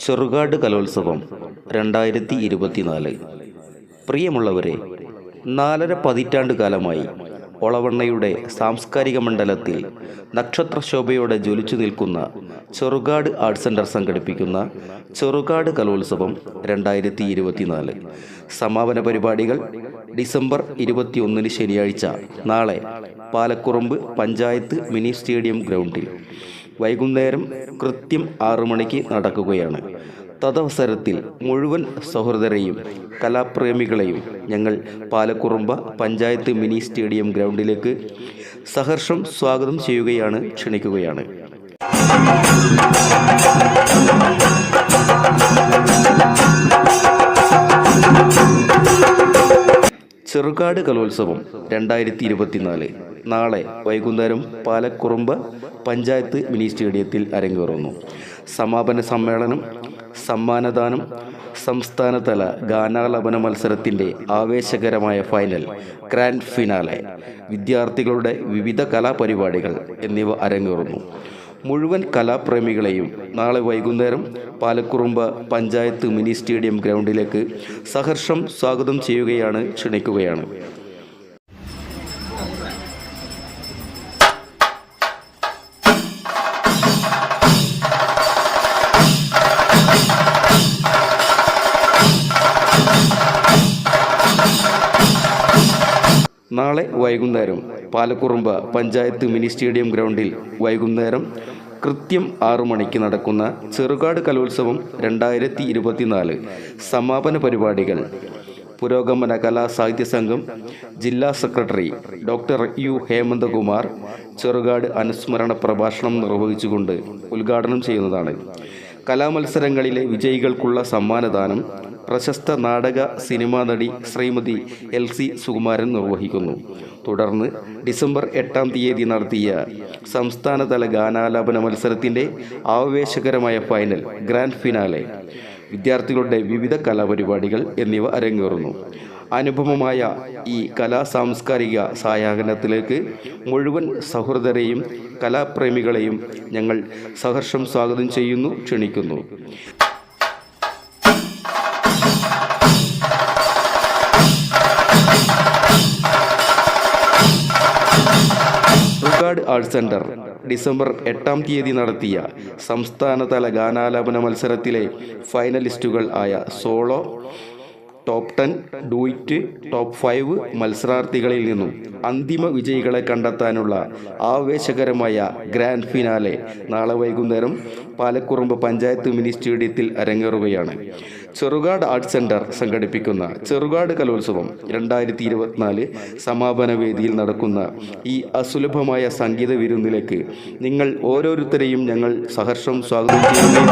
ചെറുകാട് കലോത്സവം 2024. പ്രിയമുള്ളവരെ, 4.5 പതിറ്റാണ്ട് കാലമായി ഒളവണ്ണയുടെ സാംസ്കാരിക മണ്ഡലത്തിൽ നക്ഷത്രശോഭയോടെ ജ്വലിച്ചു നിൽക്കുന്ന ചെറുകാട് ആർട്സ് സെൻറ്റർ സംഘടിപ്പിക്കുന്ന ചെറുകാട് കലോത്സവം 2024 സമാപന പരിപാടികൾ ഡിസംബർ 21 ശനിയാഴ്ച നാളെ പാലക്കുറുമ്പ് പഞ്ചായത്ത് മിനി സ്റ്റേഡിയം ഗ്രൗണ്ടിൽ വൈകുന്നേരം കൃത്യം 6 മണിക്ക് നടക്കുകയാണ്. തദവസരത്തിൽ മുഴുവൻ സഹൃദരെയും കലാപ്രേമികളെയും ഞങ്ങൾ പാലക്കുറുമ്പ പഞ്ചായത്ത് മിനി സ്റ്റേഡിയം ഗ്രൗണ്ടിലേക്ക് സഹർഷം സ്വാഗതം ചെയ്യുകയാണ്, ക്ഷണിക്കുകയാണ്. ചെറുകാട് കലോത്സവം 2024 നാളെ വൈകുന്നേരം പാലക്കുറുമ്പ് പഞ്ചായത്ത് മിനി സ്റ്റേഡിയത്തിൽ അരങ്ങേറുന്നു. സമാപന സമ്മേളനം, സമ്മാനദാനം, സംസ്ഥാനതല ഗാനാലാപന മത്സരത്തിൻ്റെ ആവേശകരമായ ഫൈനൽ, ഗ്രാൻഡ് ഫിനാലെ, വിദ്യാർത്ഥികളുടെ വിവിധ കലാപരിപാടികൾ എന്നിവ അരങ്ങേറുന്നു. മുഴുവൻ കലാപ്രേമികളെയും നാളെ വൈകുന്നേരം പാലക്കുറുമ്പ് പഞ്ചായത്ത് മിനി സ്റ്റേഡിയം ഗ്രൗണ്ടിലേക്ക് സഹർഷം സ്വാഗതം ചെയ്യുകയാണ്, ക്ഷണിക്കുകയാണ്. നാളെ വൈകുന്നേരം പാലക്കുറുമ്പ് പഞ്ചായത്ത് മിനി സ്റ്റേഡിയം ഗ്രൗണ്ടിൽ വൈകുന്നേരം കൃത്യം 6 മണിക്ക് നടക്കുന്ന ചെറുകാട് കലോത്സവം 2024 സമാപന പരിപാടികൾ പുരോഗമന കലാ സാഹിത്യ സംഘം ജില്ലാ സെക്രട്ടറി ഡോക്ടർ യു ഹേമന്തകുമാർ ചെറുകാട് അനുസ്മരണ പ്രഭാഷണം നിർവഹിച്ചുകൊണ്ട് ഉദ്ഘാടനം ചെയ്യുന്നതാണ്. കലാമത്സരങ്ങളിലെ വിജയികൾക്കുള്ള സമ്മാനദാനം പ്രശസ്ത നാടക സിനിമാ നടി ശ്രീമതി LC സുകുമാരൻ നിർവഹിക്കുന്നു. തുടർന്ന് ഡിസംബർ 8 നടത്തിയ സംസ്ഥാനതല ഗാനാലാപന മത്സരത്തിൻ്റെ ആവേശകരമായ ഫൈനൽ, ഗ്രാൻഡ് ഫിനാലെ, വിദ്യാർത്ഥികളുടെ വിവിധ കലാപരിപാടികൾ എന്നിവ അരങ്ങേറുന്നു. അനുപമമായ ഈ സാംസ്കാരിക സായാഹ്നത്തിലേക്ക് മുഴുവൻ സഹൃദരെയും കലാപ്രേമികളെയും ഞങ്ങൾ സഹർഷം സ്വാഗതം ചെയ്യുന്നു, ക്ഷണിക്കുന്നു. ചെറുകാട് ആർട്സ് സെൻറ്റർ ഡിസംബർ 8 നടത്തിയ സംസ്ഥാനതല ഗാനാലാപന മത്സരത്തിലെ ഫൈനലിസ്റ്റുകൾ ആയ സോളോ, ടോപ്പ് 10, ഡുയിറ്റ്, ടോപ്പ് 5 മത്സരാർത്ഥികളിൽ നിന്നും അന്തിമ വിജയികളെ കണ്ടെത്താനുള്ള ആവേശകരമായ ഗ്രാൻഡ് ഫിനാലെ നാളെ വൈകുന്നേരം പാലക്കുറുമ്പ് പഞ്ചായത്ത് മിനി സ്റ്റേഡിയത്തിൽ അരങ്ങേറുകയാണ്. ചെറുകാട് ആർട്സ് സെൻറ്റർ സംഘടിപ്പിക്കുന്ന ചെറുകാട് കലോത്സവം 2024 സമാപന വേദിയിൽ നടക്കുന്ന ഈ അസുലഭമായ സംഗീത വിരുന്നിലേക്ക് നിങ്ങൾ ഓരോരുത്തരെയും ഞങ്ങൾ സഹർഷം സ്വാഗതം ചെയ്യുന്നു.